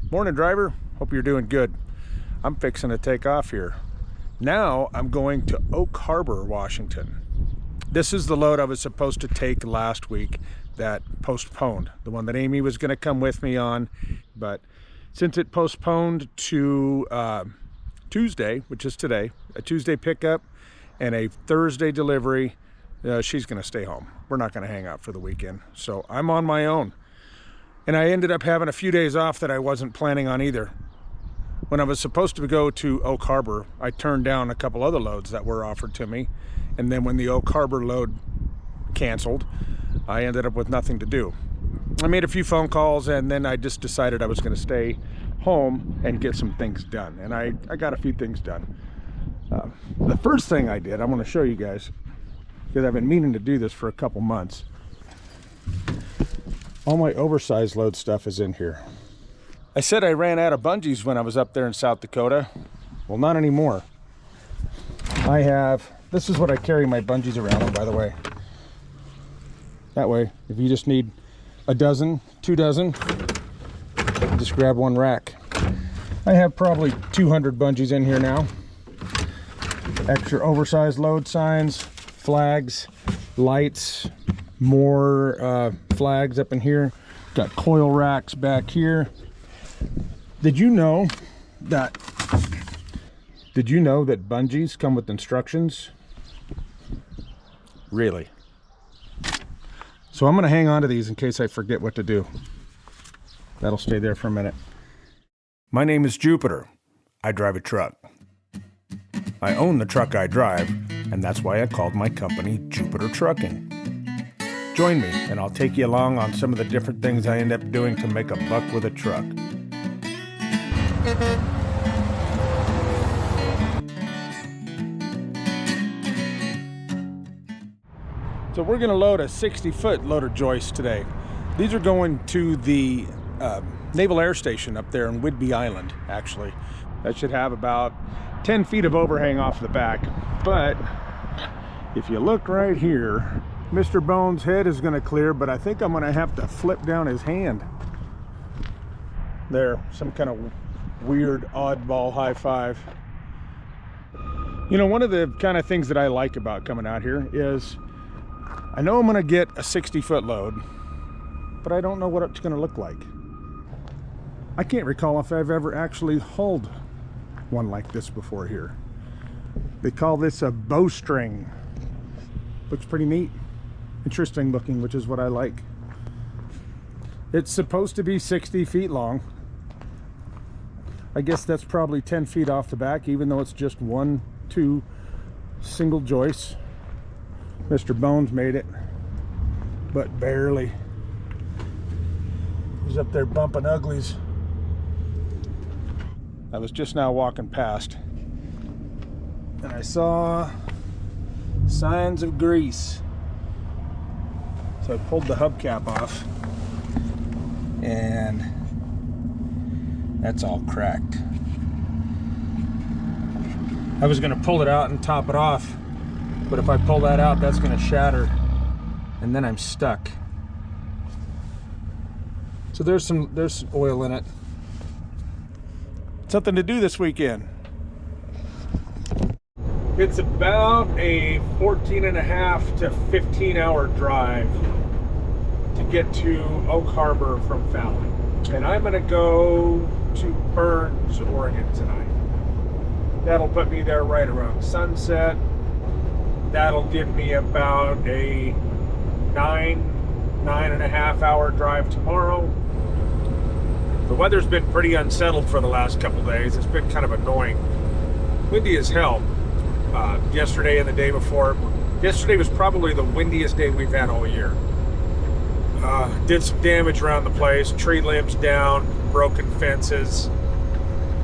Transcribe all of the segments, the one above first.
Morning, driver. Hope you're doing good. I'm fixing to take off here. Now I'm going to Oak Harbor, Washington. This is the load I was supposed to take last week that postponed. The one that Amy was going to come with me on, but since it postponed to Tuesday, which is today, a Tuesday pickup and a Thursday delivery, she's going to stay home. We're not going to hang out for the weekend, so I'm on my own. And I ended up having a few days off that I wasn't planning on either. When I was supposed to go to Oak Harbor, I turned down a couple other loads that were offered to me. And then when the Oak Harbor load canceled, I ended up with nothing to do. I made a few phone calls and then I just decided I was going to stay home and get some things done. And I got a few things done. The first thing I did, I want to show you guys, because I've been meaning to do this for a couple months. All my oversized load stuff is in here. I said I ran out of bungees when I was up there in South Dakota. Well, not anymore. I have, this is what I carry my bungees around on, by the way. That way, if you just need a dozen, 2 dozen, just grab one rack. I have probably 200 bungees in here now. Extra oversized load signs, flags, lights, more flags up in here. Got coil racks back here. Did you know that bungees come with instructions? Really? So I'm going to hang on to these in case I forget what to do. That'll stay there for a minute. My name is Jupiter. I drive a truck. I own the truck I drive, and that's why I called my company Jupiter Trucking. Join me, and I'll take you along on some of the different things I end up doing to make a buck with a truck. So we're going to load a 60-foot loader joist today. These are going to the Naval Air Station up there in Whidbey Island, actually. That should have about 10 feet of overhang off the back. But if you look right here, Mr. Bones' head is going to clear, but I think I'm going to have to flip down his hand. There, some kind of weird oddball high five. You know, one of the kind of things that I like about coming out here is I know I'm going to get a 60-foot load, but I don't know what it's going to look like. I can't recall if I've ever actually hauled one like this before here. They call this a bowstring. Looks pretty neat. Interesting looking, which is what I like. It's supposed to be 60 feet long. I guess that's probably 10 feet off the back, even though it's just 1-2 single joists. Mr. Bones made it, but barely. He's up there bumping uglies. I was just now walking past and I saw signs of grease. So I pulled the hubcap off and that's all cracked. I was going to pull it out and top it off, but if I pull that out, that's going to shatter and then I'm stuck. So there's some oil in it. Something to do this weekend. It's about a 14.5 to 15-hour drive to get to Oak Harbor from Fallon. And I'm gonna go to Burns, Oregon tonight. That'll put me there right around sunset. That'll give me about a 9.5 hour drive tomorrow. The weather's been pretty unsettled for the last couple days. It's been kind of annoying. Windy as hell. Yesterday and the day before. Yesterday was probably the windiest day we've had all year. Did some damage around the place. Tree limbs down, broken fences,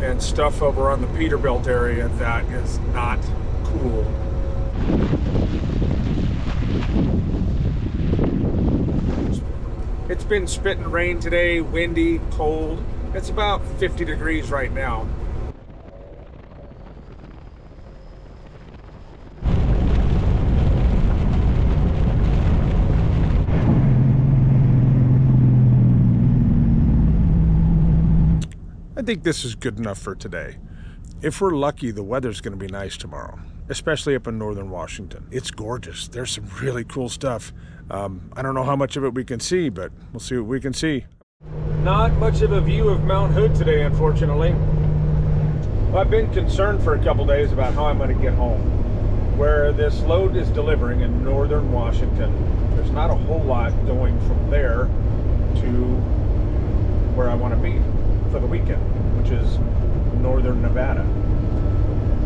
and stuff over on the Peterbilt area that is not cool. It's been spitting rain today, windy, cold. It's about 50 degrees right now. think this is good enough for today. If we're lucky, the weather's going to be nice tomorrow, especially up in northern Washington. It's gorgeous. There's some really cool stuff. I don't know how much of it we can see, but we'll see what we can see. Not much of a view of Mount Hood today, unfortunately. I've been concerned for a couple days about how I'm going to get home. Where this load is delivering in northern Washington, there's not a whole lot going from there to where I want to be for the weekend, which is northern Nevada.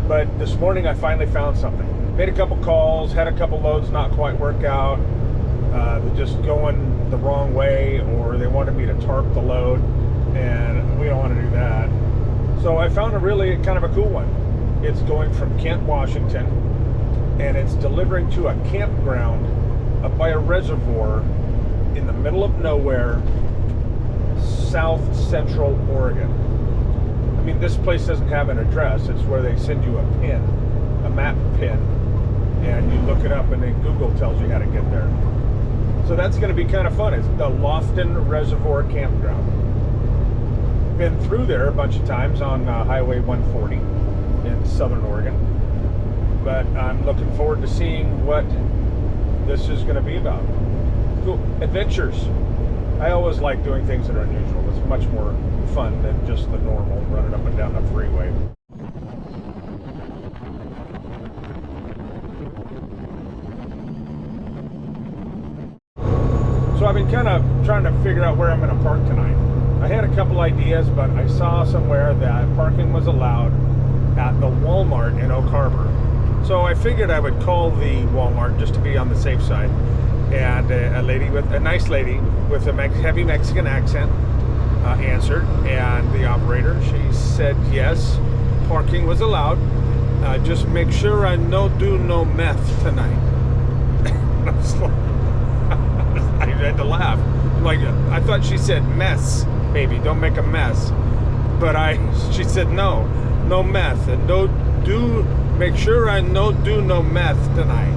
But this morning I finally found something. Made a couple calls, had a couple loads not quite work out. They're just going the wrong way, or they wanted me to tarp the load, and we don't want to do that. So I found a really kind of a cool one. It's going from Kent, Washington, and it's delivering to a campground up by a reservoir in the middle of nowhere, south central Oregon. I mean, this place doesn't have an address. It's where they send you a pin, a map pin, and you look it up, and then Google tells you how to get there. So that's going to be kind of fun. It's the Lofton Reservoir Campground. Been through there a bunch of times on Highway 140 in southern Oregon, but I'm looking forward to seeing what this is going to be about. Cool adventures. I always like doing things that are unusual. It's much more fun than just the normal running up and down the freeway. So I've been kind of trying to figure out where I'm going to park tonight. I had a couple ideas, but I saw somewhere that parking was allowed at the Walmart in Oak Harbor. So I figured I would call the Walmart just to be on the safe side. And a nice lady with a heavy Mexican accent answered, and the operator, she said yes, parking was allowed. Just make sure I do no meth tonight. I had to laugh. Like, I thought she said mess, baby, don't make a mess. But she said no meth, and make sure I do no meth tonight.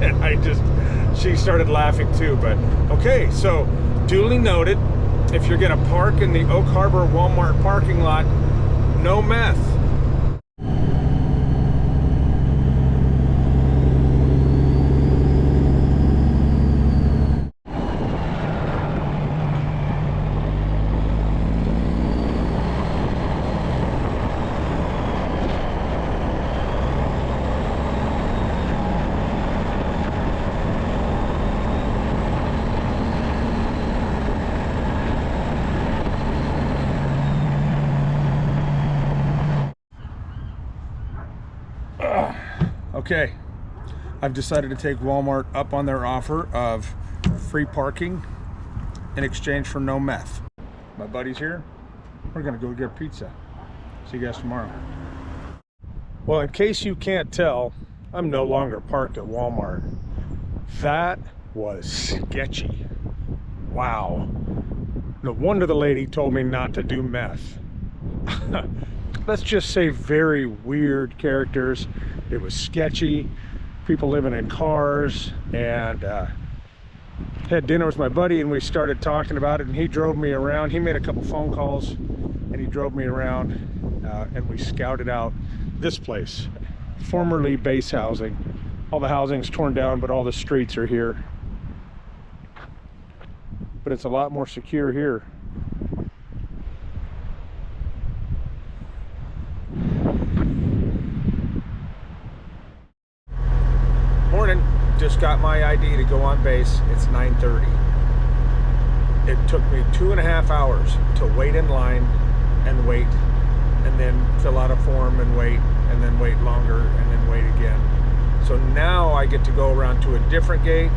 And she started laughing too. But okay, so duly noted, if you're gonna park in the Oak Harbor Walmart parking lot, no meth. Okay, I've decided to take Walmart up on their offer of free parking in exchange for no meth. My buddy's here. We're gonna go get pizza. See you guys tomorrow. Well, in case you can't tell, I'm no longer parked at Walmart. That was sketchy. Wow. No wonder the lady told me not to do meth. Let's just say very weird characters. It was sketchy, people living in cars, and had dinner with my buddy, and we started talking about it, and he drove me around. He made a couple phone calls, and he drove me around, and we scouted out this place, formerly base housing. All the housing's torn down, but all the streets are here. But it's a lot more secure here. Morning. Just got my ID to go on base. It's 9:30. It took me 2.5 hours to wait in line and wait, and then fill out a form and then wait longer, and then wait again. So now I get to go around to a different gate,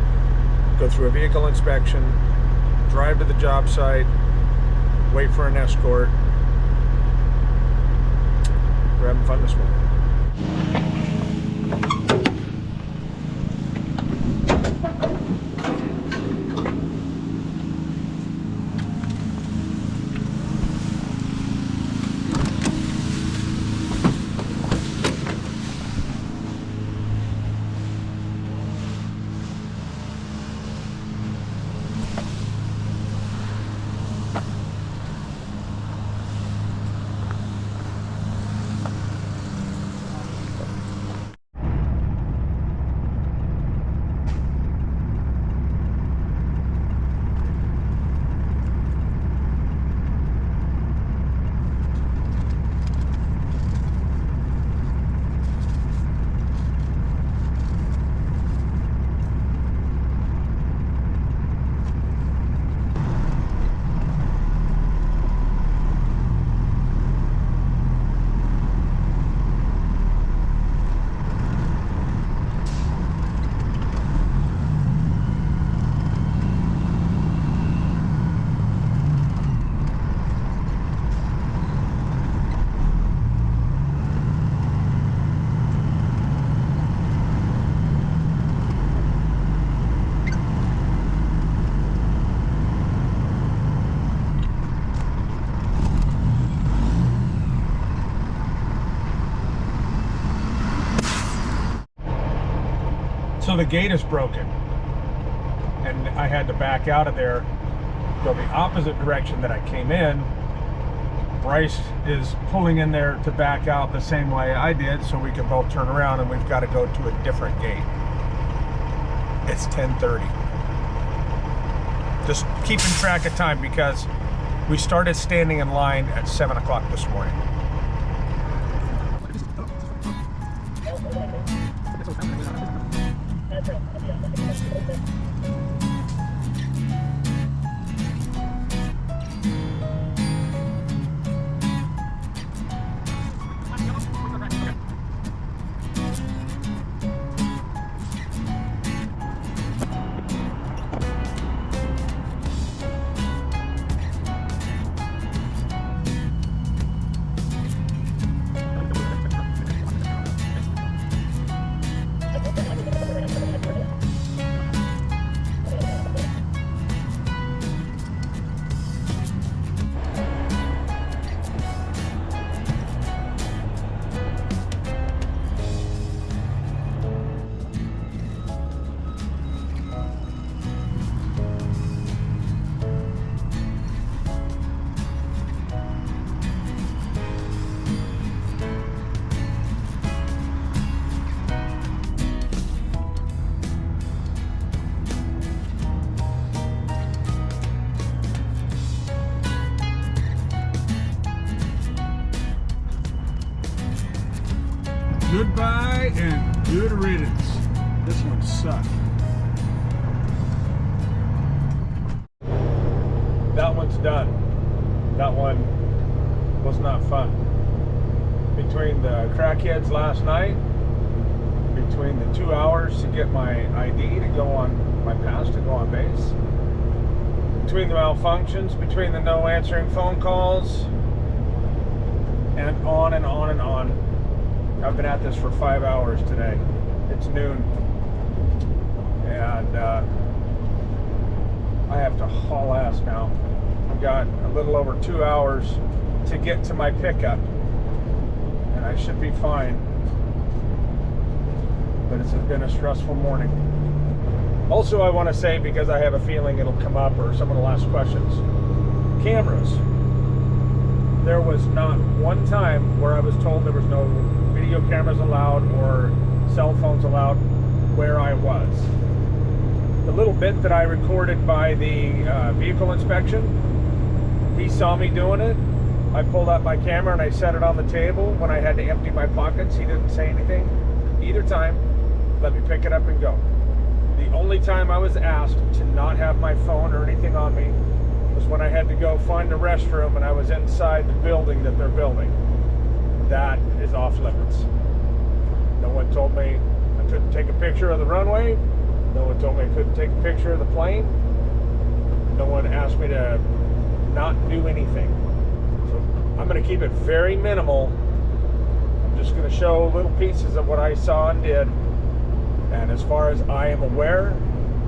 go through a vehicle inspection, drive to the job site, wait for an escort. We're having fun this morning. the gate is broken. And I had to back out of there, go the opposite direction that I came in. Bryce is pulling in there to back out the same way I did, so we can both turn around, and we've got to go to a different gate. It's 10:30. Just keeping track of time because we started standing in line at 7 o'clock this morning. Goodbye and good riddance. This one sucked. That one's done. That one was not fun. Between the crackheads last night, between the 2 hours to get my ID to go on my pass to go on base, between the malfunctions, between the no answering phone calls, and on and on and on. I've been at this for 5 hours today. It's noon. And I have to haul ass now. I've got a little over 2 hours to get to my pickup. And I should be fine. But it's been a stressful morning. Also, I want to say, because I have a feeling it'll come up or someone will ask questions, cameras. There was not one time where I was told there was no video cameras allowed or cell phones allowed where I was. The little bit that I recorded by the vehicle inspection, he saw me doing it. I pulled out my camera and I set it on the table. When I had to empty my pockets, he didn't say anything. Either time, let me pick it up and go. The only time I was asked to not have my phone or anything on me was when I had to go find a restroom and I was inside the building that they're building. That is off limits. No one told me I couldn't take a picture of the runway. No one told me I couldn't take a picture of the plane. No one asked me to not do anything. So I'm going to keep it very minimal. I'm just going to show little pieces of what I saw and did. And as far as I am aware,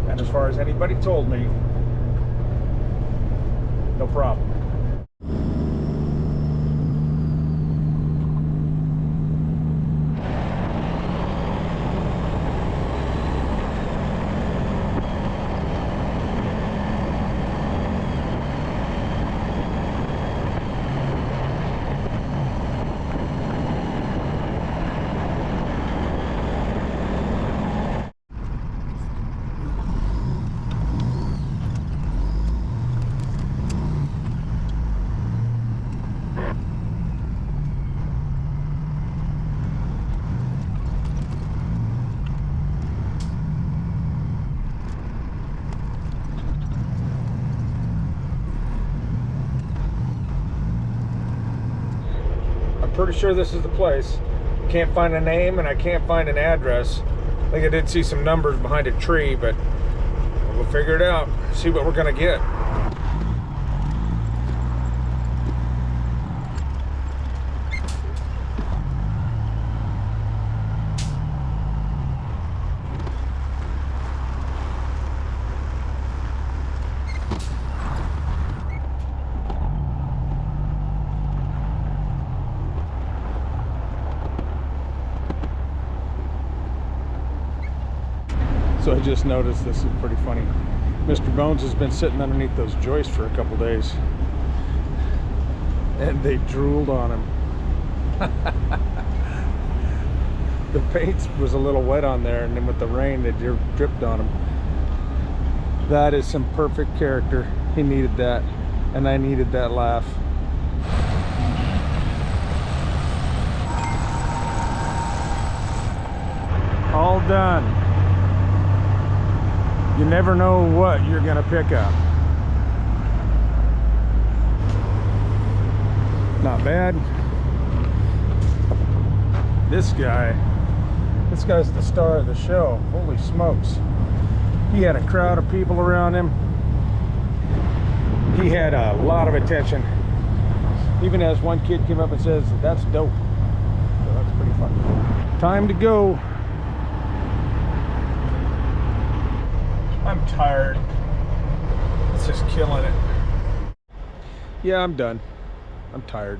and as far as anybody told me, no problem. Pretty sure this is the place. Can't find a name and I can't find an address. I think I did see some numbers behind a tree, but we'll figure it out. See what we're gonna get. So I just noticed this is pretty funny. Mr. Bones has been sitting underneath those joists for a couple days, and they drooled on him. The paint was a little wet on there, and then with the rain it dripped on him. That is some perfect character. He needed that, and I needed that laugh. All done. You never know what you're gonna pick up. Not bad. This guy's the star of the show. Holy smokes. He had a crowd of people around him. He had a lot of attention. Even as one kid came up and says, "That's dope." So that's pretty fun. Time to go. I'm tired. It's just killing it. Yeah, I'm done. I'm tired.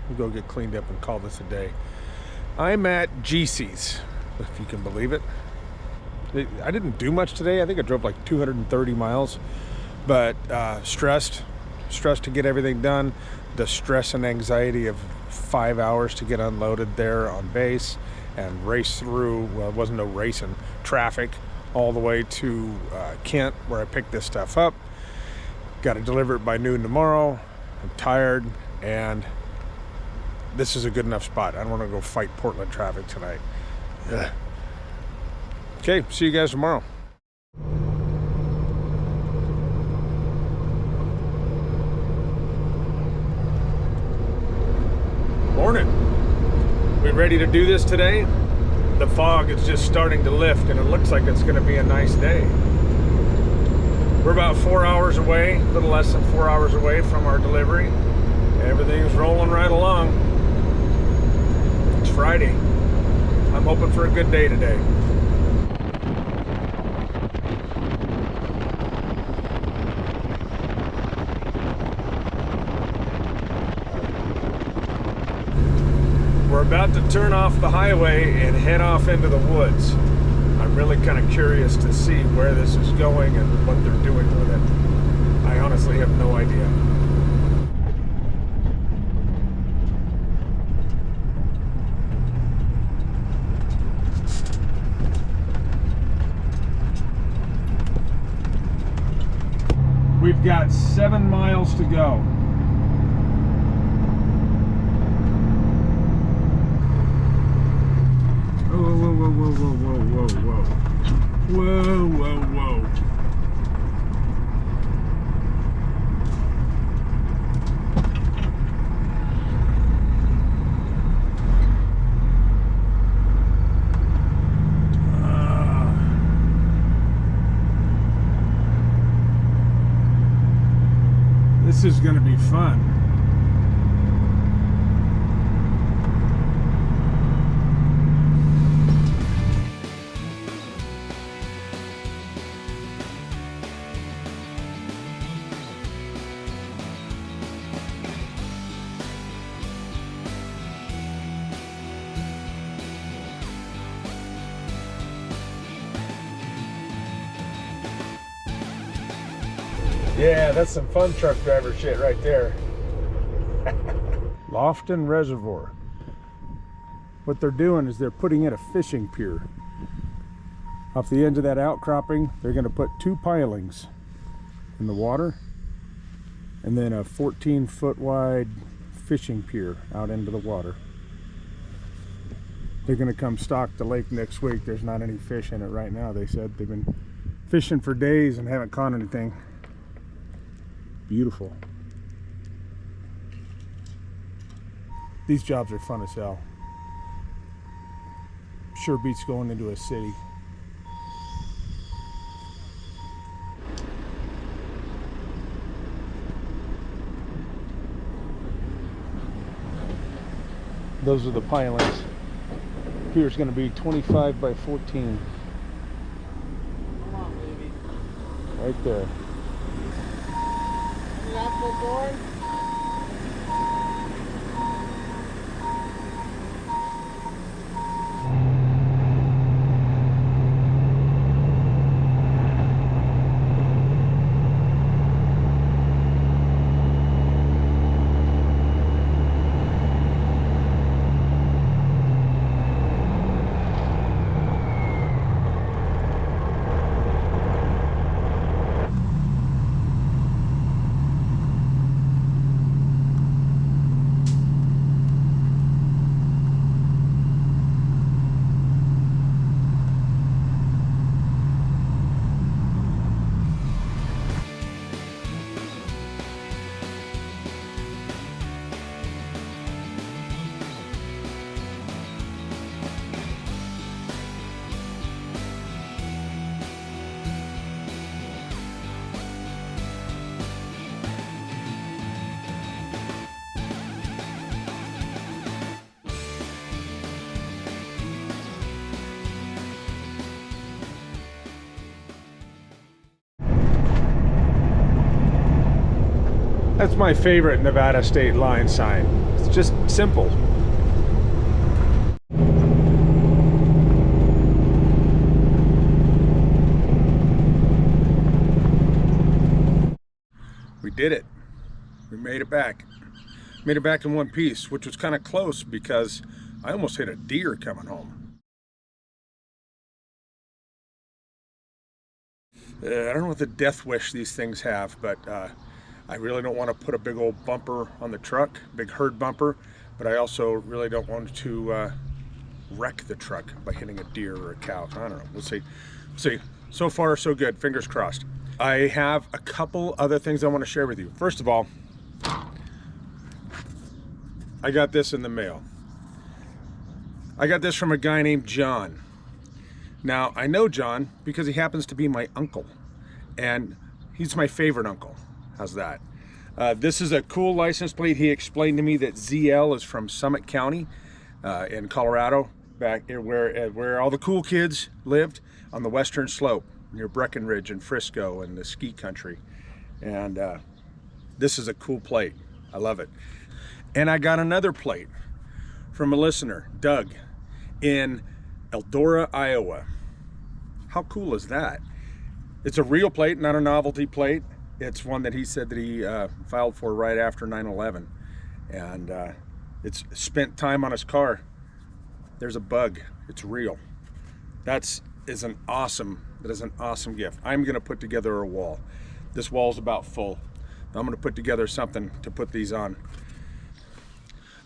We'll go get cleaned up and call this a day. I'm at GC's, if you can believe it. I didn't do much today. I think I drove like 230 miles, but stressed to get everything done. The stress and anxiety of 5 hours to get unloaded there on base and race through, well, it wasn't no racing, traffic all the way to Kent, where I picked this stuff up. Got to deliver it by noon tomorrow. I'm tired, and this is a good enough spot. I don't want to go fight Portland traffic tonight. Ugh. Okay, see you guys tomorrow. Morning. We ready to do this today? The fog is just starting to lift, and it looks like it's going to be a nice day. We're about 4 hours away, a little less than 4 hours away from our delivery. Everything's rolling right along. It's Friday. I'm hoping for a good day today. We're about to turn off the highway and head off into the woods. I'm really kind of curious to see where this is going and what they're doing with it. I honestly have no idea. We've got 7 miles to go. Whoa, whoa, whoa, whoa, whoa, whoa, whoa, whoa, whoa, whoa. This is going to be fun. Yeah, that's some fun truck driver shit right there. Lofton Reservoir. What they're doing is they're putting in a fishing pier. Off the end of that outcropping, they're going to put 2 pilings in the water, and then a 14-foot wide fishing pier out into the water. They're going to come stock the lake next week. There's not any fish in it right now, they said. They've been fishing for days and haven't caught anything. Beautiful. These jobs are fun as hell. Sure beats going into a city. Those are the pilings. Here's going to be 25 by 14. Come on, baby. Right there. Apple board. That's my favorite Nevada state line sign. It's just simple. We did it. We made it back. Made it back in one piece, which was kind of close because I almost hit a deer coming home. I don't know what the death wish these things have, but I really don't want to put a big old bumper on the truck, big herd bumper, but I also really don't want to wreck the truck by hitting a deer or a cow. I don't know. We'll see. See. So far, so good. Fingers crossed. I have a couple other things I want to share with you. First of all, I got this in the mail. I got this from a guy named John. Now, I know John because he happens to be my uncle, and he's my favorite uncle. How's that? This is a cool license plate. He explained to me that ZL is from Summit County in Colorado, back where all the cool kids lived on the western slope near Breckenridge and Frisco and the ski country. And this is a cool plate. I love it. And I got another plate from a listener, Doug, in Eldora, Iowa. How cool is that? It's a real plate, not a novelty plate. It's one that he said that he filed for right after 9/11. And it's spent time on his car. There's a bug. It's real. That is an awesome gift. I'm gonna put together a wall. This wall's about full. I'm gonna put together something to put these on.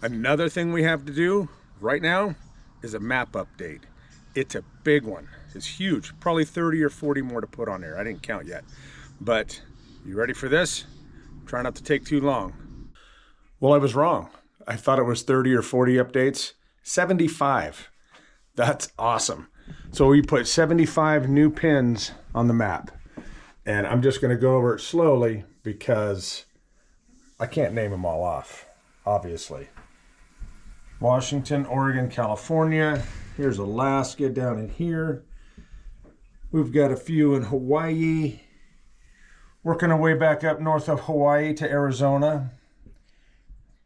Another thing we have to do right now is a map update. It's a big one. It's huge. Probably 30 or 40 more to put on there. I didn't count yet. But you ready for this? Try not to take too long. Well, I was wrong. I thought it was 30 or 40 updates. 75. That's awesome. So we put 75 new pins on the map. And I'm just going to go over it slowly because I can't name them all off, obviously. Washington, Oregon, California. Here's Alaska down in here. We've got a few in Hawaii. Working our way back up north of Hawaii to Arizona.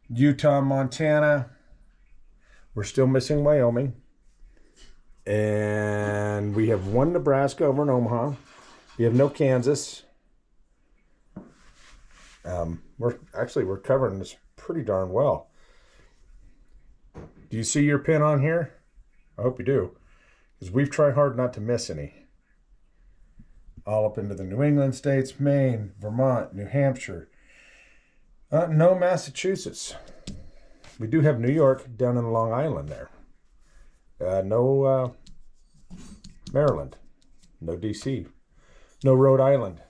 Utah, Montana. We're still missing Wyoming. And we have one Nebraska over in Omaha. We have no Kansas. We're covering this pretty darn well. Do you see your pin on here? I hope you do, because we've tried hard not to miss any. All up into the New England states, Maine, Vermont, New Hampshire. No Massachusetts. We do have New York down in Long Island there. No Maryland. No DC. No Rhode Island.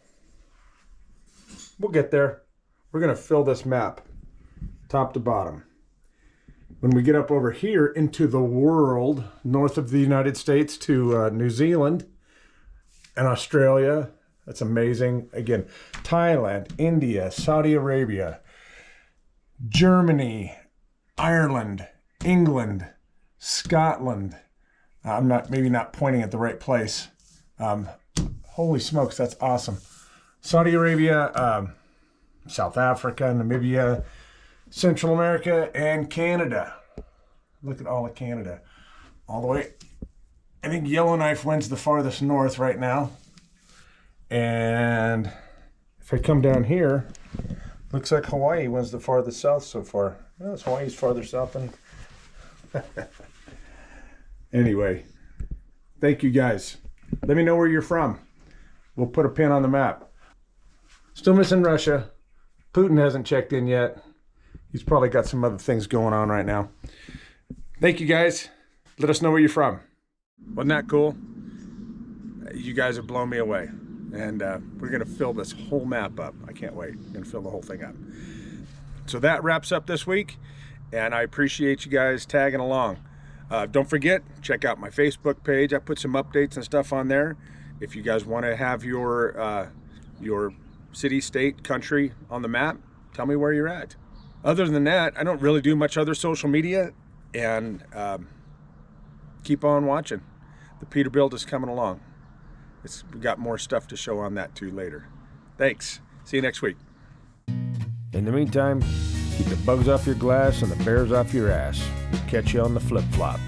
We'll get there. We're going to fill this map top to bottom. When we get up over here into the world, north of the United States to New Zealand and Australia, that's amazing. Again, Thailand, India, Saudi Arabia, Germany, Ireland, England, Scotland. I'm maybe not pointing at the right place. Holy smokes, that's awesome. Saudi Arabia, South Africa, Namibia, Central America, and Canada. Look at all of Canada. All the way. I think Yellowknife wins the farthest north right now. And if I come down here, looks like Hawaii wins the farthest south so far. Well, Hawaii's farther south than... Anyway, thank you guys. Let me know where you're from. We'll put a pin on the map. Still missing Russia. Putin hasn't checked in yet. He's probably got some other things going on right now. Thank you guys. Let us know where you're from. Wasn't that cool? You guys have blown me away. And we're going to fill this whole map up. I can't wait. I'm going to fill the whole thing up. So that wraps up this week. And I appreciate you guys tagging along. Don't forget, check out my Facebook page. I put some updates and stuff on there. If you guys want to have your city, state, country on the map, tell me where you're at. Other than that, I don't really do much other social media, and keep on watching. The Peterbilt is coming along. We got more stuff to show on that too later. Thanks. See you next week. In the meantime, keep the bugs off your glass and the bears off your ass. Catch you on the flip-flop.